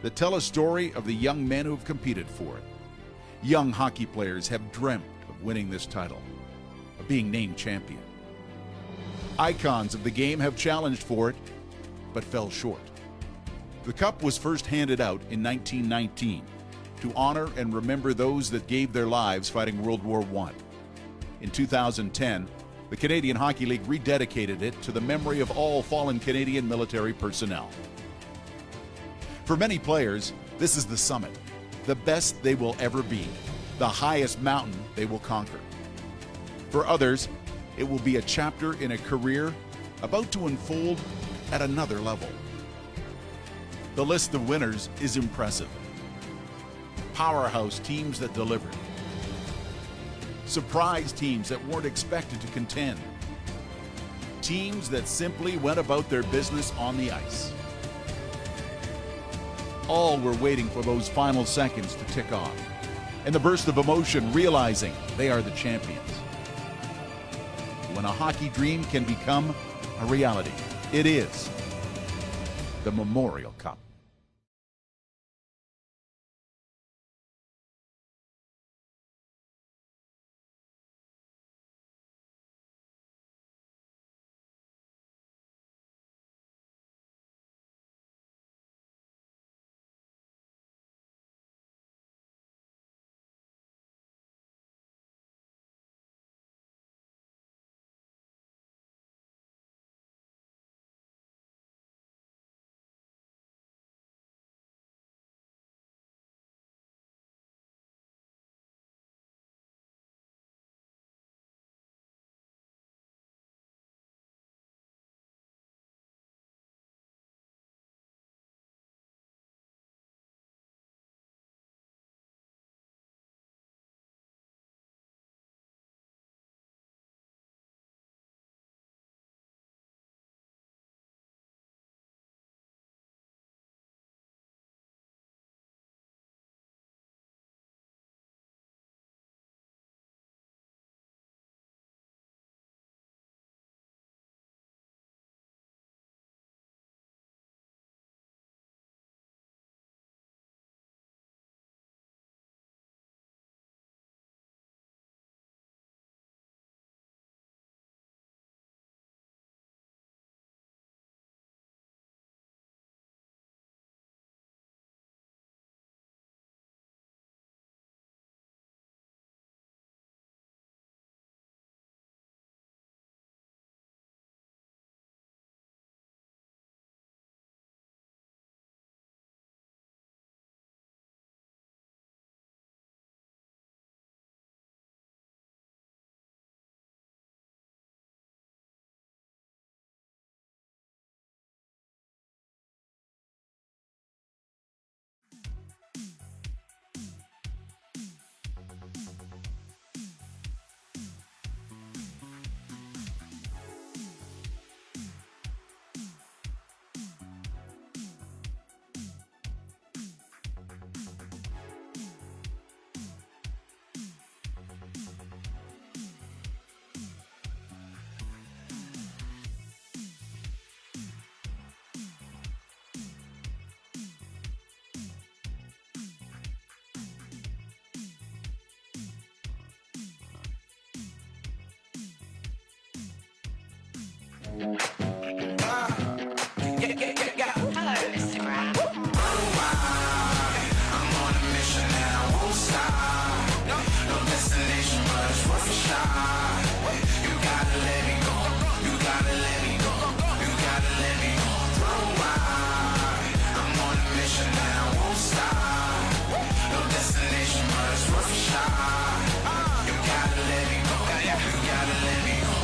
that tell a story of the young men who have competed for it. Young hockey players have dreamt of winning this title, of being named champion. Icons of the game have challenged for it, but fell short. The cup was first handed out in 1919 to honor and remember those that gave their lives fighting World War I. In 2010, the Canadian Hockey League rededicated it to the memory of all fallen Canadian military personnel. For many players, this is the summit, the best they will ever be, the highest mountain they will conquer. For others, it will be a chapter in a career about to unfold at another level. The list of winners is impressive. Powerhouse teams that delivered. Surprise teams that weren't expected to contend. Teams that simply went about their business on the ice. All were waiting for those final seconds to tick off, and the burst of emotion realizing they are the champions. When a hockey dream can become a reality, it is the Memorial Cup. Hello, Instagram. I'm on a mission and I won't stop. No destination, but it's worth a shot. You gotta let me go. You gotta let me go. You gotta let me go. I'm on a mission and I won't stop. No destination, but it's worth a shot. You gotta let me go. You gotta let me go.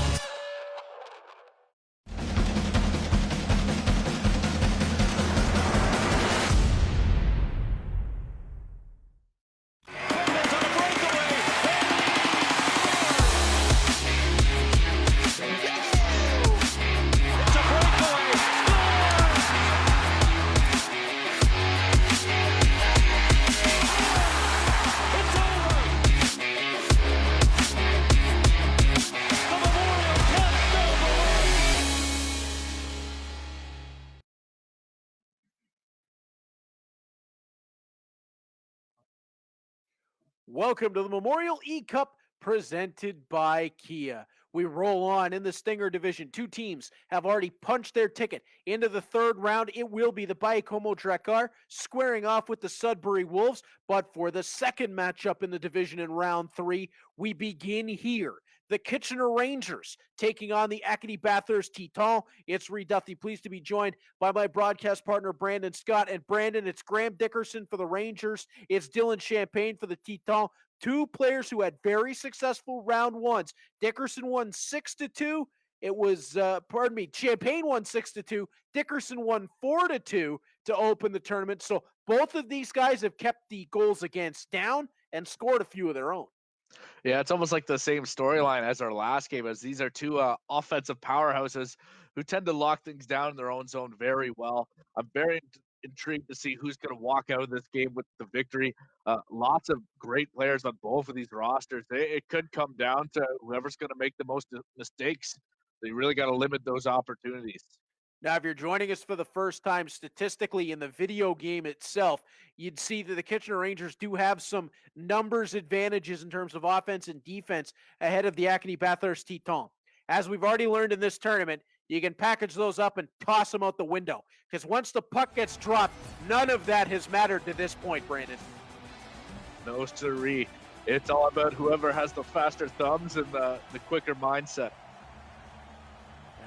Welcome to the Memorial E-Cup presented by Kia. We roll on in the Stinger division. Two teams have already punched their ticket into the third round. It will be the Baie-Comeau Drakkar squaring off with the Sudbury Wolves. But for the second matchup in the division in round 3, we begin here. The Kitchener Rangers taking on the Acadie Bathurst Titans. It's Reed Duffy, pleased to be joined by my broadcast partner, Brandon Scott. And Brandon, it's Graham Dickerson for the Rangers. It's Dylan Champagne for the Titans. Two players who had very successful round ones. Dickerson won 6-2. It was, Champagne won 6-2. Dickerson won 4-2 to open the tournament. So both of these guys have kept the goals against down and scored a few of their own. Yeah, it's almost like the same storyline as our last game, as these are two offensive powerhouses who tend to lock things down in their own zone very well. I'm very intrigued to see who's going to walk out of this game with the victory. Lots of great players on both of these rosters. It could come down to whoever's going to make the most mistakes. They really got to limit those opportunities. Now, if you're joining us for the first time, statistically in the video game itself, you'd see that the Kitchener Rangers do have some numbers advantages in terms of offense and defense ahead of the Acadie Bathurst Titans. As we've already learned in this tournament, you can package those up and toss them out the window. Because once the puck gets dropped, none of that has mattered to this point, Brandon. No siree. It's all about whoever has the faster thumbs and the quicker mindset.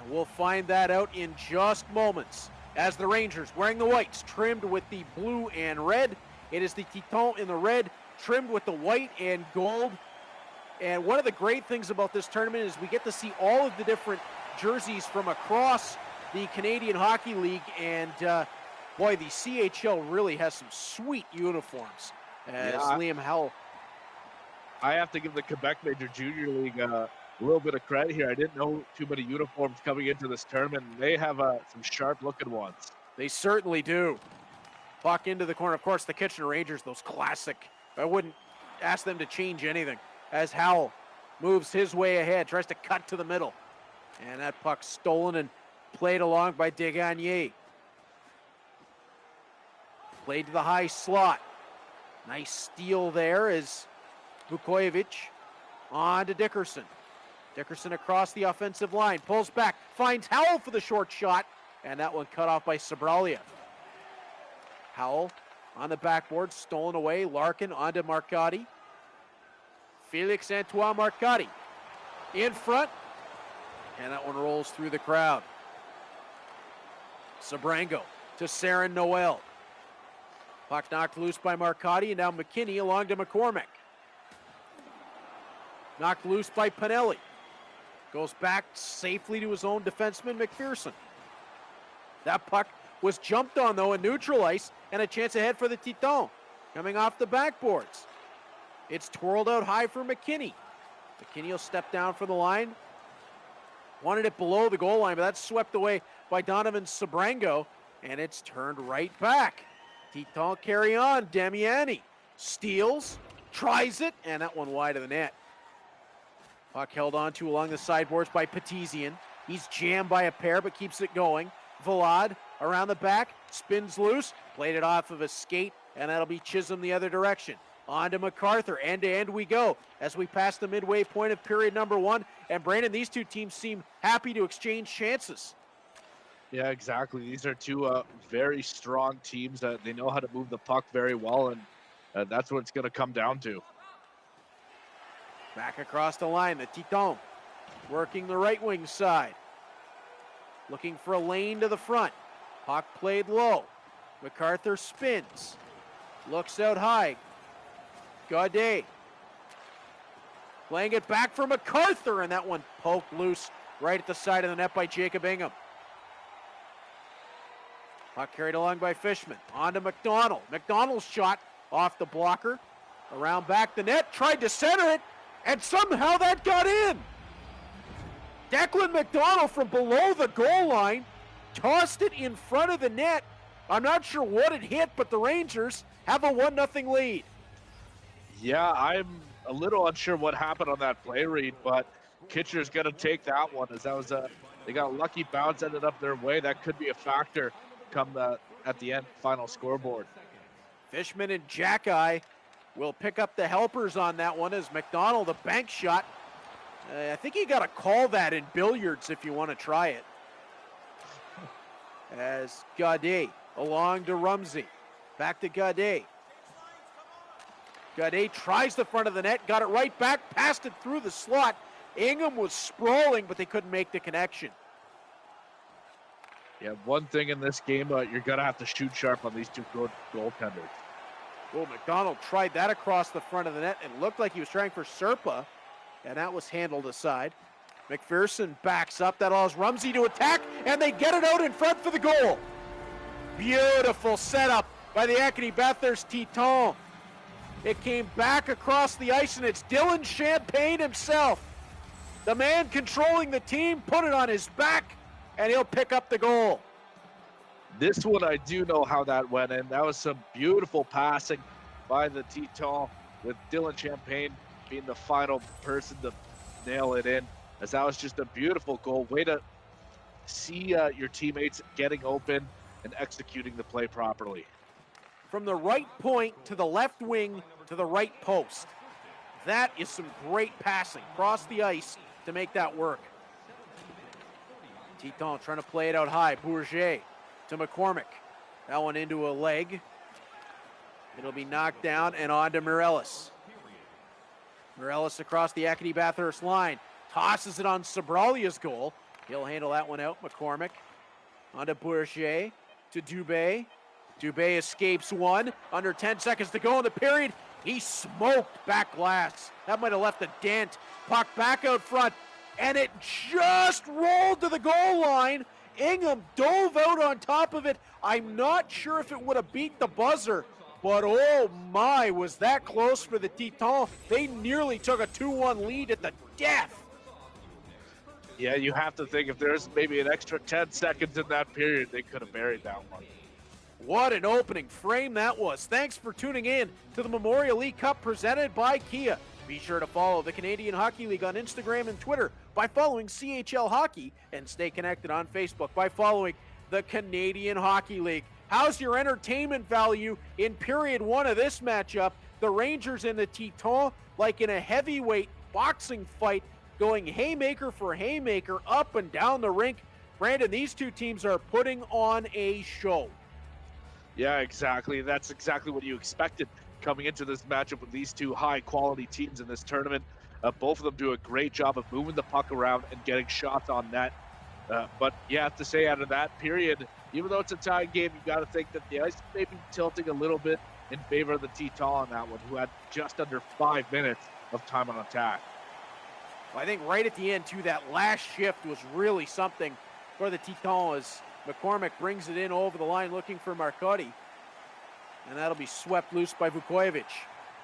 And we'll find that out in just moments. As the Rangers, wearing the whites, trimmed with the blue and red. It is the Titans in the red, trimmed with the white and gold. And one of the great things about this tournament is we get to see all of the different jerseys from across the Canadian Hockey League. And boy, the CHL really has some sweet uniforms. As Liam Howell. I have to give the Quebec Major Junior League a little bit of credit here. I didn't know too many uniforms coming into this tournament. They have some sharp-looking ones. They certainly do. Puck into the corner. Of course, the Kitchener Rangers, those classic. I wouldn't ask them to change anything. As Howell moves his way ahead, tries to cut to the middle. And that puck stolen and played along by Desgagnés. Played to the high slot. Nice steal there as Vukojevic on to Dickerson. Dickerson across the offensive line, pulls back, finds Howell for the short shot, and that one cut off by Sabralia. Howell on the backboard, stolen away, Larkin onto Marcotti. Félix-Antoine Marcotti in front, and that one rolls through the crowd. Sabrango to Saren Noel. Puck knocked loose by Marcotti, and now McKinney along to McCormick. Knocked loose by Pinelli. Goes back safely to his own defenseman, McPherson. That puck was jumped on, though, in neutral ice, and a chance ahead for the Titans. Coming off the backboards. It's twirled out high for McKinney. McKinney will step down from the line. Wanted it below the goal line, but that's swept away by Donovan Sabrango, and it's turned right back. Titans carry on. Damiani steals, tries it, and that one wide of the net. Puck held onto along the sideboards by Petizian. He's jammed by a pair, but keeps it going. Vlad around the back, spins loose, played it off of a skate, and that'll be Chisholm the other direction. On to MacArthur, end to end we go as we pass the midway point of period number 1. And Brandon, these two teams seem happy to exchange chances. Yeah, exactly. These are two very strong teams that they know how to move the puck very well, and that's what it's going to come down to. Back across the line, the Titans working the right wing side. Looking for a lane to the front. Puck played low. MacArthur spins. Looks out high. Gaudet. Playing it back for MacArthur, and that one poked loose right at the side of the net by Jacob Ingham. Puck carried along by Fishman. On to McDonald. McDonald's shot off the blocker. Around back the net. Tried to center it. And somehow that got in. Declan McDonald from below the goal line tossed it in front of the net. I'm not sure what it hit, but the Rangers have a 1-0 lead. Yeah, I'm a little unsure what happened on that play, Reed, but Kitchener's going to take that one, as that was they got a lucky bounce, ended up their way. That could be a factor come at the end final scoreboard. Fishman and Jackeye will pick up the helpers on that one as McDonald, a bank shot. I think you got to call that in billiards if you want to try it. As Gaudet along to Rumsey. Back to Gaudet. Gaudet tries the front of the net, got it right back, passed it through the slot. Ingham was sprawling, but they couldn't make the connection. Yeah, one thing in this game, you're going to have to shoot sharp on these two good goaltenders. Well, McDonald tried that across the front of the net and looked like he was trying for Serpa, and that was handled aside. McPherson backs up. That allows Rumsey to attack, and they get it out in front for the goal. Beautiful setup by the Acadie Bathurst Teton. It came back across the ice, and it's Dylan Champagne himself. The man controlling the team, put it on his back, and he'll pick up the goal. This one, I do know how that went in. That was some beautiful passing by the Teton, with Dylan Champagne being the final person to nail it in, as that was just a beautiful goal. Way to see your teammates getting open and executing the play properly. From the right point to the left wing to the right post. That is some great passing across the ice to make that work. Teton trying to play it out high. Bourget to McCormick. That one into a leg. It'll be knocked down and on to Mireles. Mireles across the Acadie Bathurst line. Tosses it on Sobralia's goal. He'll handle that one out. McCormick on to Bourget to Dubé. Dubé escapes one. Under 10 seconds to go in the period. He smoked back glass. That might have left a dent. Puck back out front. And it just rolled to the goal line. Ingham dove out on top of it. I'm not sure if it would have beat the buzzer, but oh my, was that close for the Titans. They nearly took a 2-1 lead at the death. Yeah, you have to think if there's maybe an extra 10 seconds in that period, they could have buried that one. What an opening frame that was. Thanks for tuning in to the Memorial League Cup presented by Kia. Be sure to follow the Canadian Hockey League on Instagram and Twitter by following CHL Hockey, and stay connected on Facebook by following the Canadian Hockey League. How's your entertainment value in period one of this matchup? The Rangers and the Titans, like in a heavyweight boxing fight, going haymaker for haymaker up and down the rink. Brandon, these two teams are putting on a show. Yeah, exactly. That's exactly what you expected coming into this matchup with these two high-quality teams in this tournament. Both of them do a great job of moving the puck around and getting shots on net. But you have to say, out of that period, even though it's a tie game, you got to think that the ice may be tilting a little bit in favor of the Teton on that one, who had just under 5 minutes of time on attack. Well, I think right at the end, too, that last shift was really something for the Teton as McCormick brings it in over the line looking for Marcotti. And that'll be swept loose by Vukojevic.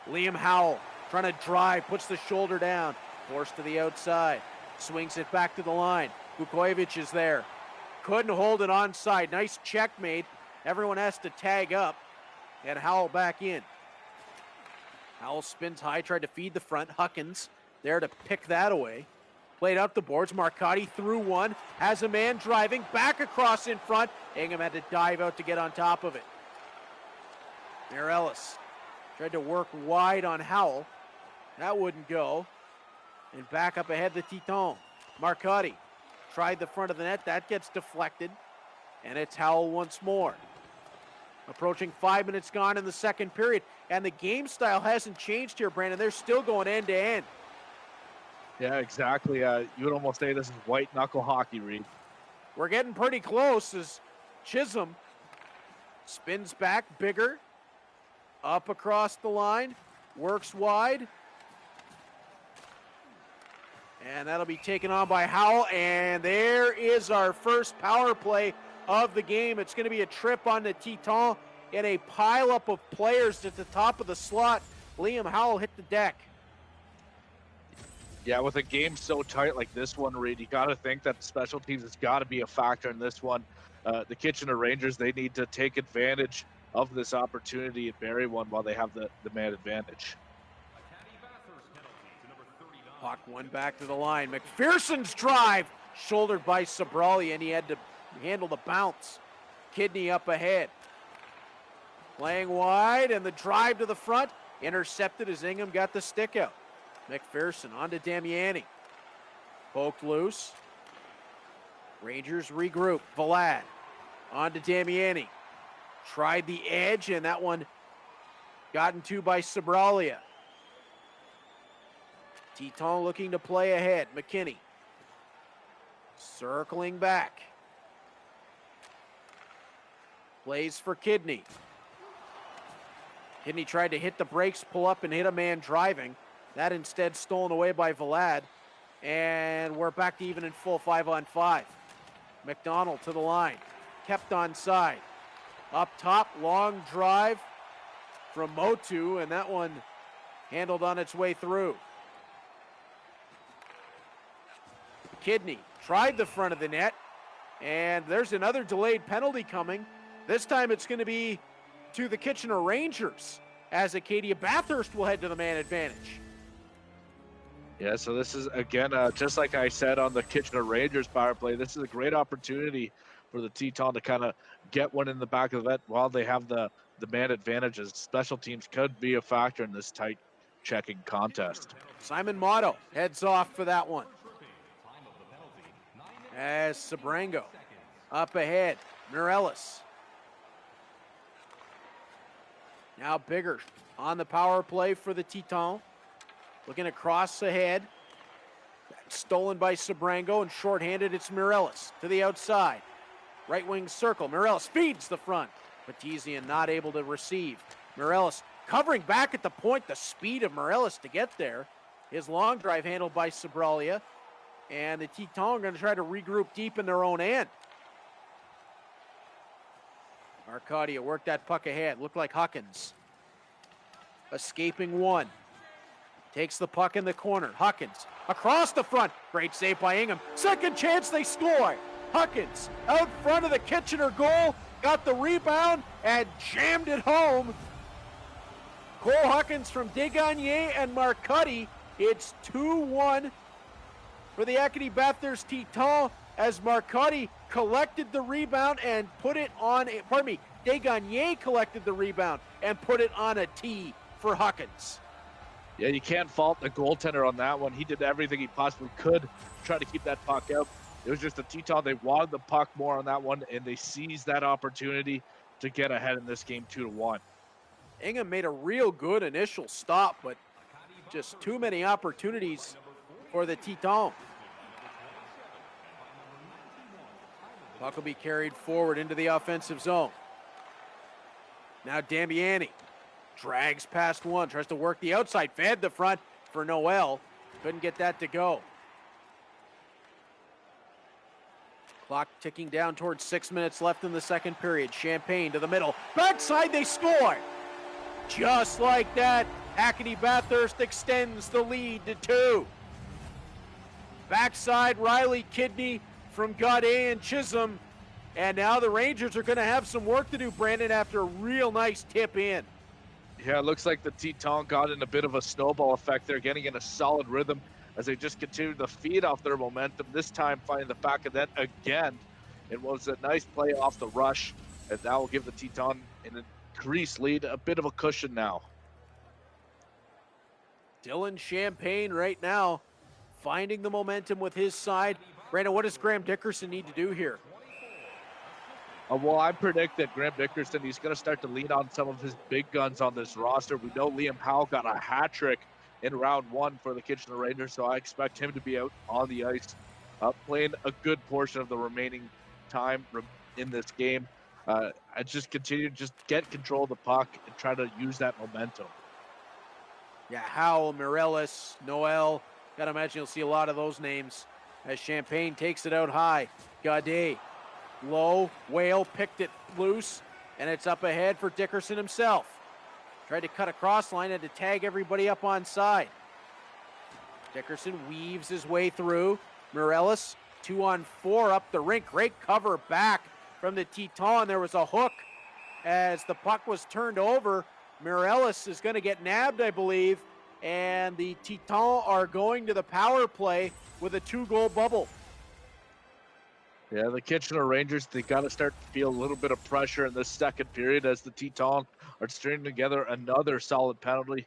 Liam Howell trying to drive, puts the shoulder down, forced to the outside, swings it back to the line. Vukojevic is there. Couldn't hold it onside. Nice check made. Everyone has to tag up. And Howell back in. Howell spins high, tried to feed the front. Huckins there to pick that away. Played up the boards. Marcotti through one. Has a man driving. Back across in front. Ingham had to dive out to get on top of it. Mireles tried to work wide on Howell. That wouldn't go. And back up ahead the Teton. Marcotti tried the front of the net. That gets deflected. And it's Howell once more. Approaching 5 minutes gone in the second period. And the game style hasn't changed here, Brandon. They're still going end to end. Yeah, exactly. You would almost say this is white knuckle hockey, Reed. We're getting pretty close as Chisholm spins back, bigger, up across the line, works wide. And that'll be taken on by Howell. And there is our first power play of the game. It's going to be a trip on the Teton in a pileup of players at the top of the slot. Liam Howell hit the deck. Yeah, with a game so tight like this one, Reed, you got to think that special teams has got to be a factor in this one. The Kitchener Rangers, they need to take advantage of this opportunity and bury one while they have the man advantage. Puck one back to the line. McPherson's drive, shouldered by Sobrali, and he had to handle the bounce. Kidney up ahead. Playing wide, and the drive to the front. Intercepted as Ingham got the stick out. McPherson on to Damiani. Poked loose. Rangers regroup. Vlad on to Damiani. Tried the edge, and that one gotten to by Sobralia. Teton looking to play ahead. McKinney circling back. Plays for Kidney. Kidney tried to hit the brakes, pull up, and hit a man driving. That instead stolen away by Vlad. And we're back to even in full 5-on-5. McDonald to the line. Kept on side. Up top, long drive from Motu, and that one handled on its way through. Kidney tried the front of the net, and there's another delayed penalty coming. This time it's going to be to the Kitchener Rangers, as Acadia Bathurst will head to the man advantage. Yeah, so this is, again, just like I said on the Kitchener Rangers power play, this is a great opportunity for the Teton to kind of get one in the back of the net while they have the man advantages. Special teams could be a factor in this tight checking contest. Simon Motto heads off for that one. As Sabrango up ahead, Mireles. Now Bigger on the power play for the Teton. Looking across ahead. Stolen by Sabrango, and shorthanded it's Mireles to the outside. Right wing circle. Mireles feeds the front. Petizian not able to receive. Mireles covering back at the point. The speed of Mireles to get there. His long drive handled by Sobralia. And the Teton are going to try to regroup deep in their own end. Arcadia worked that puck ahead. Looked like Huckins. Escaping one. Takes the puck in the corner. Huckins across the front. Great save by Ingham. Second chance, they score. Huckins out front of the Kitchener goal. Got the rebound and jammed it home. Cole Huckins from Desgagnés and Marcotti. It's 2-1 for the Acadie Bathurst Teton as Marcotti collected the rebound and put it on, Desgagnés collected the rebound and put it on a tee for Huckins. Yeah, you can't fault the goaltender on that one. He did everything he possibly could to try to keep that puck out. It was just the Teton. They wanted the puck more on that one, and they seized that opportunity to get ahead in this game 2-1. Ingham made a real good initial stop, but just too many opportunities for the Teton. Puck will be carried forward into the offensive zone. Now Damiani drags past one, tries to work the outside, fed the front for Noel. Couldn't get that to go. Clock ticking down towards 6 minutes left in the second period. Champagne to the middle. Backside, they score! Just like that, Acadie Bathurst extends the lead to 2. Backside, Riley Kidney from Gaudet and Chisholm. And now the Rangers are going to have some work to do, Brandon, after a real nice tip in. Yeah, it looks like the Teton got in a bit of a snowball effect. They're getting in a solid rhythm as they just continue to feed off their momentum, this time finding the back of that again. It was a nice play off the rush, and that will give the Teton an increased lead, a bit of a cushion now. Dylan Champagne right now finding the momentum with his side. Brandon, what does Graham Dickerson need to do here? Well, I predict that Graham Dickerson, he's going to start to lean on some of his big guns on this roster. We know Liam Powell got a hat trick in round 1 for the Kitchener Rangers, so I expect him to be out on the ice, playing a good portion of the remaining time in this game. I just continue to just get control of the puck and try to use that momentum. Yeah, Howell, Mireles, Noel. Gotta imagine you'll see a lot of those names as Champagne takes it out high. Gaudet, low, Whale picked it loose, and it's up ahead for Dickerson himself. Tried to cut across line and to tag everybody up on side. Dickerson weaves his way through. Mireles, 2-on-4 up the rink. Great cover back from the Teton. There was a hook as the puck was turned over. Mireles is going to get nabbed, I believe, and the Teton are going to the power play with a 2-goal bubble. Yeah, the Kitchener Rangers, they got to start to feel a little bit of pressure in this second period as the Tetons are stringing together another solid penalty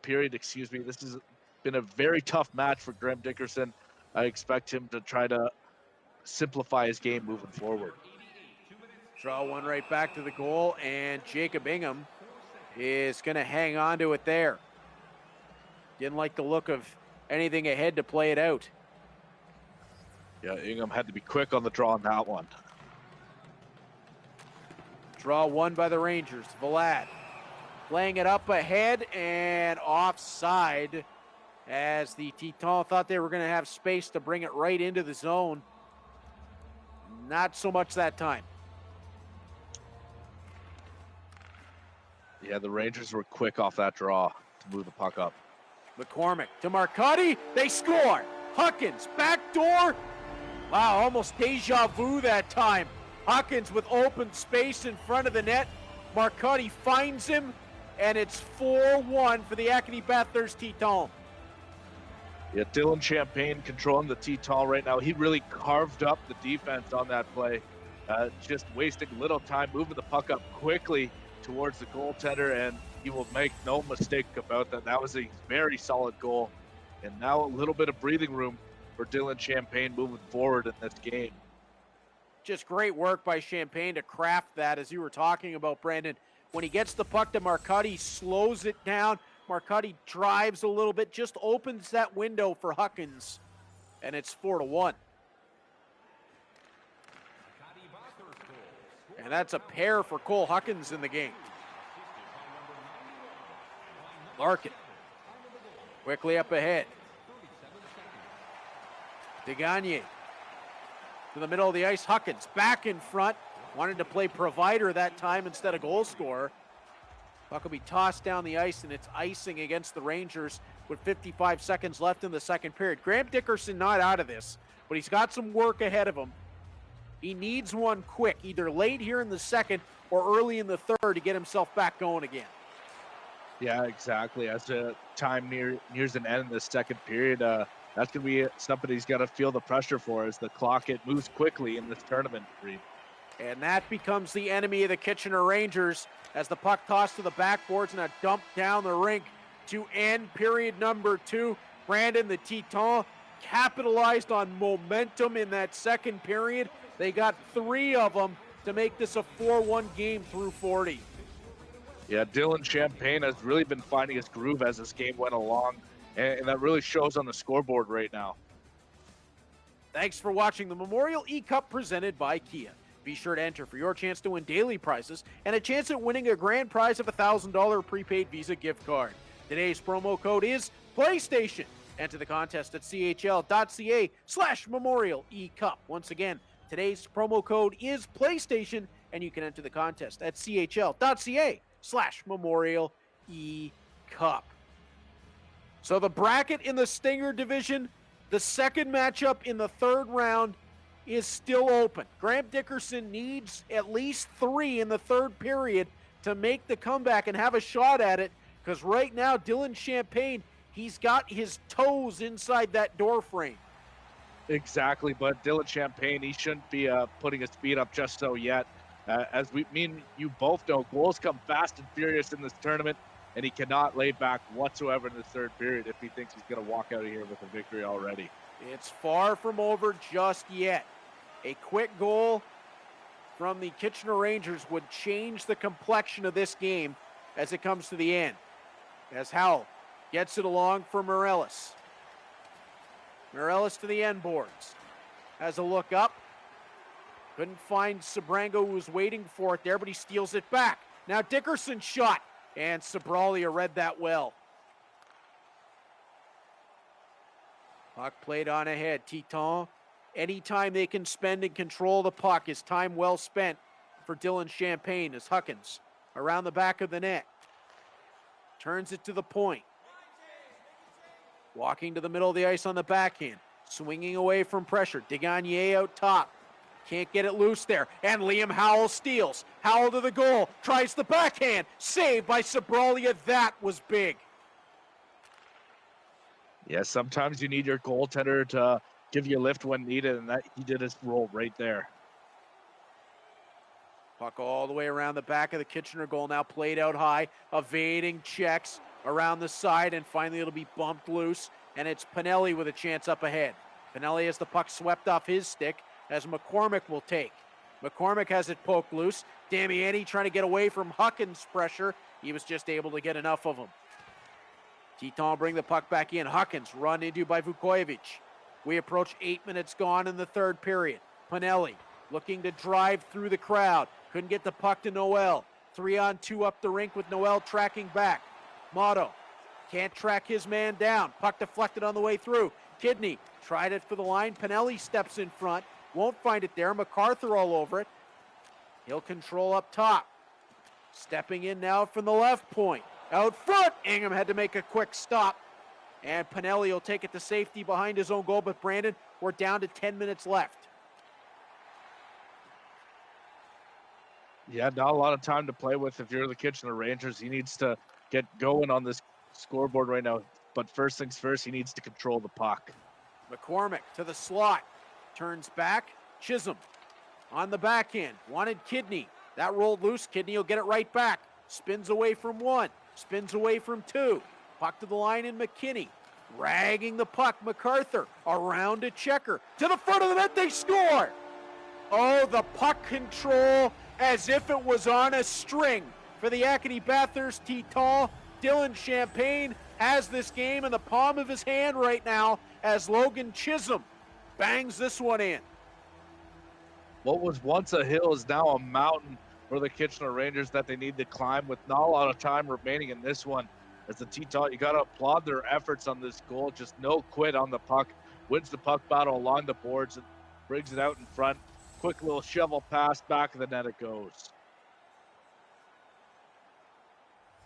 period. Excuse me. This has been a very tough match for Graham Dickerson. I expect him to try to simplify his game moving forward. Draw one right back to the goal, and Jacob Ingham is going to hang on to it there. Didn't like the look of anything ahead to play it out. Yeah, Ingham had to be quick on the draw on that one. Draw one by the Rangers. Vlad playing it up ahead and offside as the Tetons thought they were going to have space to bring it right into the zone. Not so much that time. Yeah, the Rangers were quick off that draw to move the puck up. McCormick to Marcotti. They score. Huckins, backdoor. Wow, almost deja vu that time. Huckins with open space in front of the net. Marcotti finds him, and it's 4-1 for the Acadie Bathurst Tetons. Yeah, Dylan Champagne controlling the Teton right now. He really carved up the defense on that play. Just wasting little time, moving the puck up quickly towards the goaltender, and he will make no mistake about that. That was a very solid goal. And now a little bit of breathing room for Dylan Champagne moving forward in this game. Just great work by Champagne to craft that, as you were talking about, Brandon. When he gets the puck to Marcotti, slows it down. Marcotti drives a little bit, just opens that window for Huckins, and it's 4-1. And that's a pair for Cole Huckins in the game. Larkin quickly up ahead. Degagne to the middle of the ice. Huckins back in front. Wanted to play provider that time instead of goal scorer. Puck will be tossed down the ice, and it's icing against the Rangers with 55 seconds left in the second period. Graham Dickerson not out of this, but he's got some work ahead of him. He needs one quick, either late here in the second or early in the third to get himself back going again. Yeah, exactly. As the time nears an end in the second period, that's going to be something he's got to feel the pressure for as the clock, it moves quickly in this tournament, Reed. And that becomes the enemy of the Kitchener Rangers as the puck tossed to the backboards and a dump down the rink to end period number 2. Brandon, the Tetons capitalized on momentum in that second period. They got 3 of them to make this a 4-1 game through 40. Yeah, Dylan Champagne has really been finding his groove as this game went along, and that really shows on the scoreboard right now. Thanks for watching the Memorial E-Cup presented by Kia. Be sure to enter for your chance to win daily prizes and a chance at winning a grand prize of a $1,000 prepaid Visa gift card. Today's promo code is PlayStation. Enter the contest at chl.ca/Memorial E-Cup. Once again, today's promo code is PlayStation, and you can enter the contest at chl.ca/Memorial E-Cup. So the bracket in the Stinger division, the second matchup in the third round is still open. Graham Dickerson needs at least 3 in the third period to make the comeback and have a shot at it, because right now Dylan Champagne, he's got his toes inside that door frame. Exactly, but Dylan Champagne, he shouldn't be putting his feet up just so yet. As we mean, you both know, goals come fast and furious in this tournament, and he cannot lay back whatsoever in the third period if he thinks he's going to walk out of here with a victory already. It's far from over just yet. A quick goal from the Kitchener Rangers would change the complexion of this game as it comes to the end. As Howell gets it along for Morellis. Morellis to the end boards. Has a look up. Couldn't find Sabrango, who was waiting for it there, but he steals it back. Now Dickerson shot, and Sabralia read that well. Puck played on ahead. Tetons, anytime they can spend and control the puck is time well spent for Dylan Champagne as Huckins around the back of the net. Turns it to the point. Walking to the middle of the ice on the backhand. Swinging away from pressure. Degagne out top. Can't get it loose there. And Liam Howell steals. Howell to the goal. Tries the backhand. Saved by Sabralia. That was big. Yeah, sometimes you need your goaltender to give you a lift when needed, and that he did his role right there. Puck all the way around the back of the Kitchener goal, now played out high, evading checks around the side, and finally it'll be bumped loose, and it's Pinelli with a chance up ahead. Pinelli has the puck swept off his stick, as McCormick will take. McCormick has it poked loose. Damiani trying to get away from Huckins' pressure. He was just able to get enough of him. Teton bring the puck back in. Huckins run into by Vukovic. We approach 8 minutes gone in the third period. Pinelli looking to drive through the crowd. Couldn't get the puck to Noel. 3-on-2 up the rink with Noel tracking back. Motto can't track his man down. Puck deflected on the way through. Kidney tried it for the line. Pinelli steps in front. Won't find it there. MacArthur all over it. He'll control up top. Stepping in now from the left point. Out front, Ingham had to make a quick stop. And Pinelli will take it to safety behind his own goal. But Brandon, we're down to 10 minutes left. Yeah, not a lot of time to play with if you're the Kitchener Rangers. He needs to get going on this scoreboard right now. But first things first, he needs to control the puck. McCormick to the slot. Turns back. Chisholm on the backhand. Wanted Kidney. That rolled loose. Kidney will get it right back. Spins away from one. Spins away from two. Puck to the line in McKinney. Ragging the puck. MacArthur around a checker. To the front of the net. They score. Oh, the puck control as if it was on a string for the Acadie Bathurst Teton. Dylan Champagne has this game in the palm of his hand right now as Logan Chisholm bangs this one in. What was once a hill is now a mountain for the Kitchener Rangers that they need to climb with not a lot of time remaining in this one. As the Teton, you got to applaud their efforts on this goal. Just no quit on the puck. Wins the puck battle along the boards and brings it out in front. Quick little shovel pass, back of the net it goes.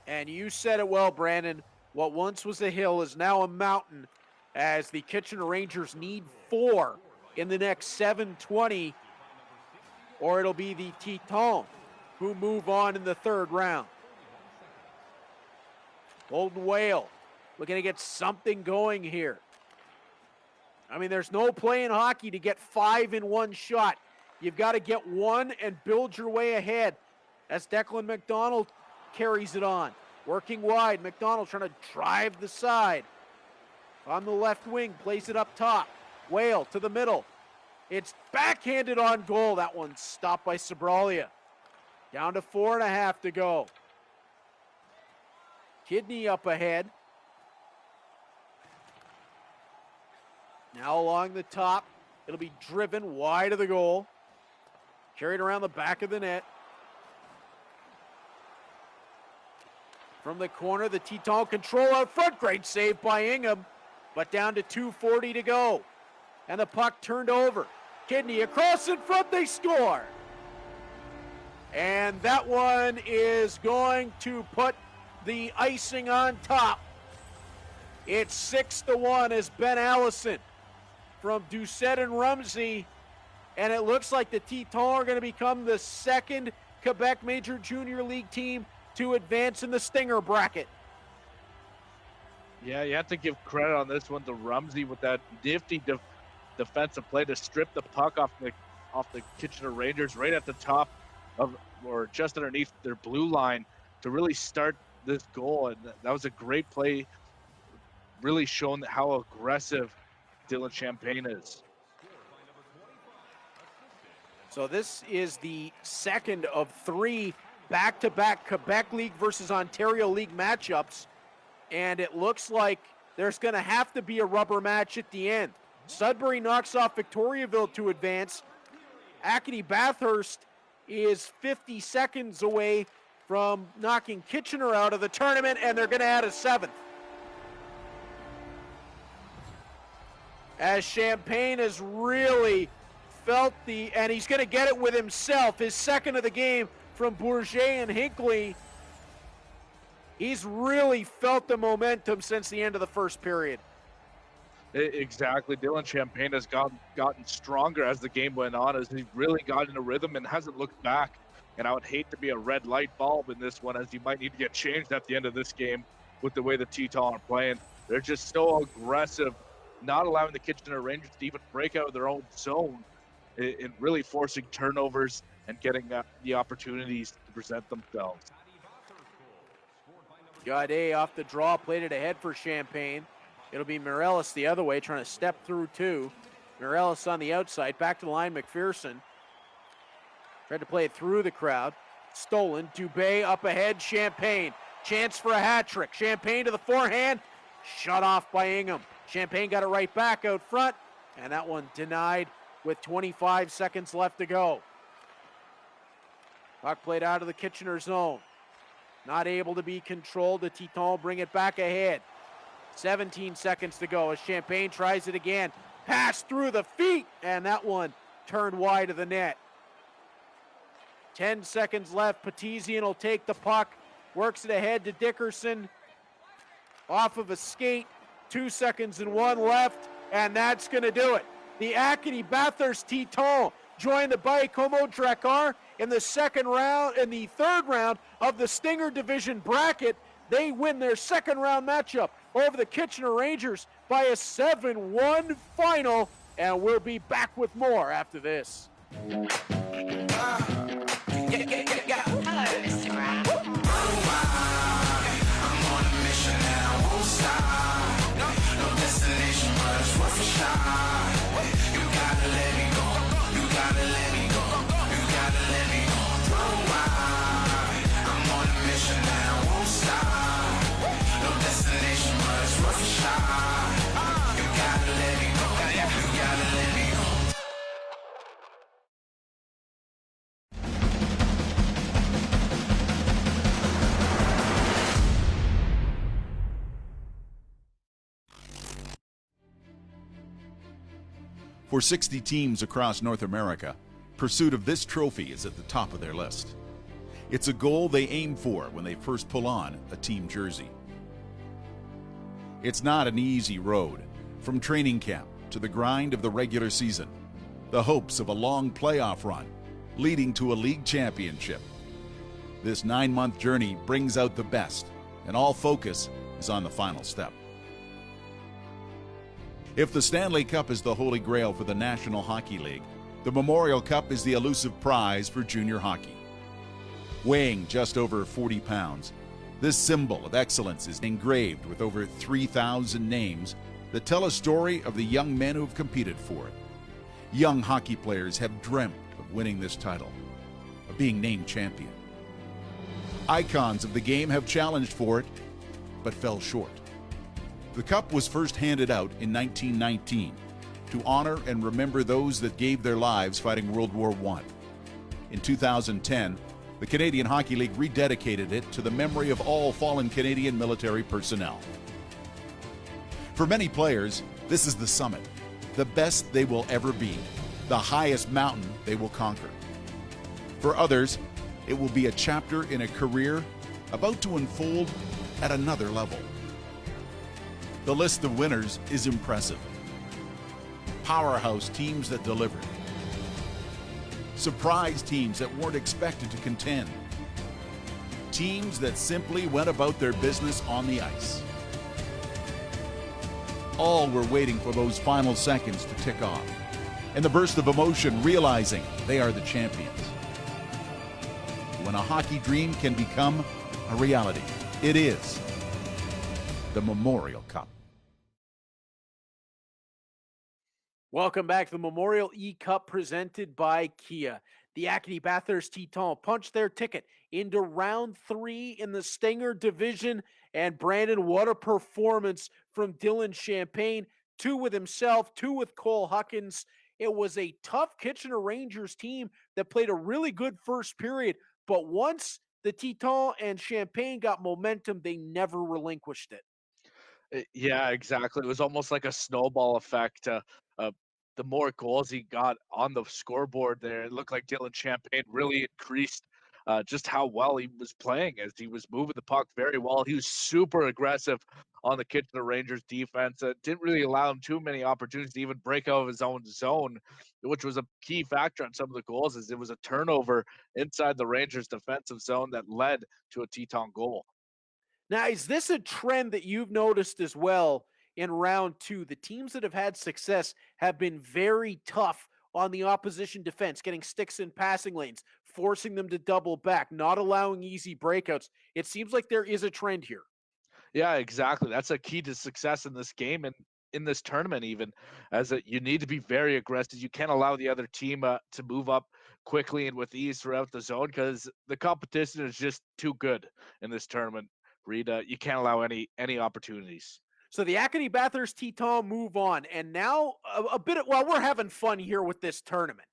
And you said it well, Brandon. What once was a hill is now a mountain as the Kitchener Rangers need 4 in the next 7:20, or it'll be the Teton who move on in the third round. Golden Whale looking to get something going here. I mean, there's no play in hockey to get 5 in one shot. You've got to get one and build your way ahead as Declan McDonald carries it on. Working wide, McDonald trying to drive the side. On the left wing, plays it up top. Whale to the middle. It's backhanded on goal. That one stopped by Sobralia. Down to 4.5 to go. Kidney up ahead. Now along the top. It'll be driven wide of the goal. Carried around the back of the net. From the corner, the Teton control out front. Great save by Ingham. But down to 2:40 to go. And the puck turned over. Kidney across in front, they score. And that one is going to put the icing on top. It's 6-1 as Ben Allison from Doucette and Rumsey. And it looks like the Teton are going to become the second Quebec Major Junior League team to advance in the Stinger bracket. Yeah, you have to give credit on this one to Rumsey with that nifty defensive play to strip the puck off the Kitchener Rangers right at the top of, or just underneath their blue line to really start this goal. And that was a great play, really showing how aggressive Dylan Champagne is. So this is the second of 3 back-to-back Quebec League versus Ontario League matchups. And it looks like there's going to have to be a rubber match at the end. Sudbury knocks off Victoriaville to advance. Acadie Bathurst is 50 seconds away from knocking Kitchener out of the tournament, and they're going to add a 7th. As Champagne has really felt and he's going to get it with himself, his second of the game from Bourget and Hinckley. He's really felt the momentum since the end of the first period. Exactly. Dylan Champagne has gotten stronger as the game went on, as he really got in a rhythm and hasn't looked back. And I would hate to be a red light bulb in this one, as he might need to get changed at the end of this game with the way the Teton are playing. They're just so aggressive not allowing the Kitchener Rangers to even break out of their own zone and really forcing turnovers and getting the opportunities to present themselves. Gaudet off the draw, played it ahead for Champaign. It'll be Morelos the other way, trying to step through two. Morelos on the outside, back to the line, McPherson. Tried to play it through the crowd. Stolen, Dubé up ahead, Champaign. Chance for a hat trick. Champaign to the forehand, shut off by Ingham. Champaign got it right back out front, and that one denied with 25 seconds left to go. Puck played out of the Kitchener zone. Not able to be controlled. The Titans bring it back ahead. 17 seconds to go as Champaign tries it again. Pass through the feet, and that one turned wide of the net. 10 seconds left. Petizian will take the puck. Works it ahead to Dickerson. Off of a skate. 2 seconds and one left, and that's going to do it. The Acadie Bathurst Titans join the Baie-Comeau Drakkar in the third round of the Stinger Division bracket. They win their second round matchup over the Kitchener Rangers by a 7-1 final, and we'll be back with more after this. For 60 teams across North America, pursuit of this trophy is at the top of their list. It's a goal they aim for when they first pull on a team jersey. It's not an easy road, from training camp to the grind of the regular season, the hopes of a long playoff run, leading to a league championship. This 9-month journey brings out the best, and all focus is on the final step. If the Stanley Cup is the holy grail for the National Hockey League, the Memorial Cup is the elusive prize for junior hockey. Weighing just over 40 pounds, this symbol of excellence is engraved with over 3,000 names that tell a story of the young men who have competed for it. Young hockey players have dreamt of winning this title, of being named champion. Icons of the game have challenged for it, but fell short. The cup was first handed out in 1919 to honor and remember those that gave their lives fighting World War I. In 2010, the Canadian Hockey League rededicated it to the memory of all fallen Canadian military personnel. For many players, this is the summit, the best they will ever be, the highest mountain they will conquer. For others, it will be a chapter in a career about to unfold at another level. The list of winners is impressive. Powerhouse teams that delivered. Surprise teams that weren't expected to contend. Teams that simply went about their business on the ice. All were waiting for those final seconds to tick off, and the burst of emotion realizing they are the champions. When a hockey dream can become a reality, it is the Memorial Cup. Welcome back to the Memorial E-Cup presented by Kia. The Acadie Bathurst Titans punched their ticket into round 3 in the Stinger Division. And Brandon, what a performance from Dylan Champagne. 2 with himself, 2 with Cole Huckins. It was a tough Kitchener Rangers team that played a really good first period. But once the Titans and Champagne got momentum, they never relinquished it. Yeah, exactly. It was almost like a snowball effect. The more goals he got on the scoreboard there, it looked like Dylan Champagne really increased just how well he was playing as he was moving the puck very well. He was super aggressive on the Kitchener Rangers defense. Didn't really allow him too many opportunities to even break out of his own zone, which was a key factor on some of the goals, as it was a turnover inside the Rangers defensive zone that led to a Teton goal. Now, is this a trend that you've noticed as well in round 2. The teams that have had success have been very tough on the opposition defense, getting sticks in passing lanes, forcing them to double back, not allowing easy breakouts. It seems like there is a trend here. Yeah, exactly. That's a key to success in this game and in this tournament, even as you need to be very aggressive. You can't allow the other team to move up quickly and with ease throughout the zone because the competition is just too good in this tournament. Reed, you can't allow any opportunities. So the Acadie Bathurst Teton move on, and now a bit of, well, we're having fun here with this tournament.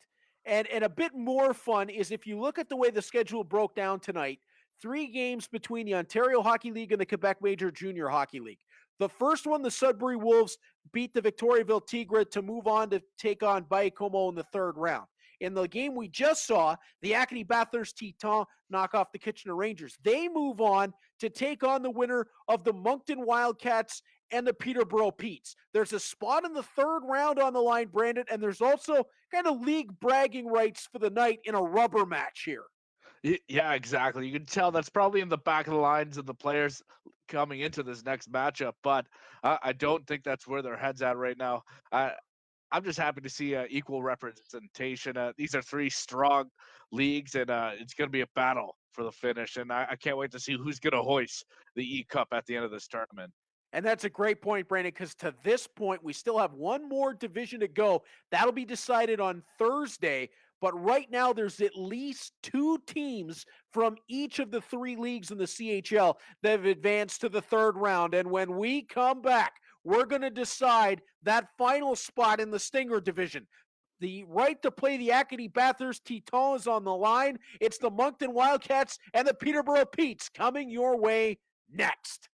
And a bit more fun is if you look at the way the schedule broke down tonight, 3 games between the Ontario Hockey League and the Quebec Major Junior Hockey League. The first one, the Sudbury Wolves beat the Victoriaville Tigre to move on to take on Baie-Comeau in the 3rd round. In the game we just saw, the Acadie Bathurst Teton knock off the Kitchener Rangers. They move on to take on the winner of the Moncton Wildcats and the Peterborough Petes. There's a spot in the 3rd round on the line, Brandon, and there's also kind of league bragging rights for the night in a rubber match here. Yeah, exactly. You can tell that's probably in the back of the lines of the players coming into this next matchup, but I don't think that's where their head's at right now. I'm just happy to see equal representation. These are 3 strong leagues, and it's going to be a battle for the finish. And I can't wait to see who's going to hoist the E-Cup at the end of this tournament. And that's a great point, Brandon, because to this point, we still have one more division to go. That'll be decided on Thursday. But right now, there's at least 2 teams from each of the 3 leagues in the CHL that have advanced to the 3rd round. And when we come back, we're going to decide that final spot in the Stinger division. The right to play the Acadie Bathurst Teton is on the line. It's the Moncton Wildcats and the Peterborough Petes coming your way next.